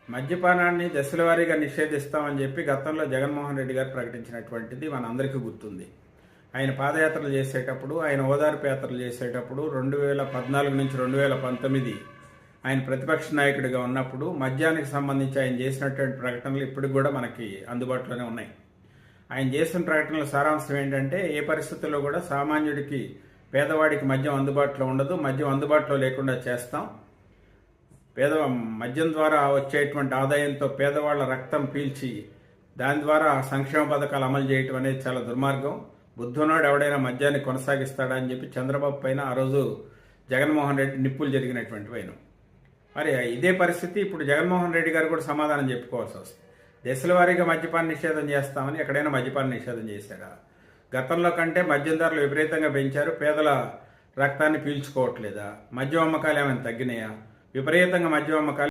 మద్యపానాన్ని దశలవారీగా నిషేధిస్తామని చెప్పి గతంలో జగన్మోహన్ రెడ్డి గారు ప్రకటించినటువంటిది మనందరికీ గుర్తుంది. ఆయన పాదయాత్రలు చేసేటప్పుడు, ఆయన ఓదార్పు యాత్రలు చేసేటప్పుడు 2014 నుంచి 2019 ఆయన ప్రతిపక్ష నాయకుడిగా ఉన్నప్పుడు మద్యానికి సంబంధించి ఆయన చేసినటువంటి ప్రకటనలు ఇప్పటికి కూడా మనకి అందుబాటులోనే ఉన్నాయి. ఆయన చేసిన ప్రకటనల సారాంశం ఏంటంటే, ఏ పరిస్థితుల్లో కూడా సామాన్యుడికి, పేదవాడికి మద్యం అందుబాటులో ఉండదు, మద్యం అందుబాటులో లేకుండా చేస్తాం, మద్యం ద్వారా వచ్చేటువంటి ఆదాయంతో పేదవాళ్ల రక్తం పీల్చి దాని ద్వారా సంక్షేమ పథకాలు అమలు చేయటం అనేది చాలా దుర్మార్గం, బుద్ధునాడు ఎవడైనా మద్యాన్ని కొనసాగిస్తాడా అని చెప్పి చంద్రబాబు పైన ఆ రోజు జగన్మోహన్ రెడ్డి నిప్పులు జరిగినటువంటి వైనం. మరి ఇదే పరిస్థితి ఇప్పుడు జగన్మోహన్ రెడ్డి గారు కూడా సమాధానం చెప్పుకోవాల్సి వస్తుంది. దశల వారీగా మద్యపాన నిషేధం చేస్తామని ఎక్కడైనా మద్యపాన నిషేధం చేశారా? గతంలో కంటే మద్యం ధరలు విపరీతంగా పెంచారు, పేదల రక్తాన్ని పీల్చుకోవట్లేదా? మద్యం అమ్మకాలు ఏమైనా తగ్గినాయా? విపరీతంగా మద్యం అమ్మకాలు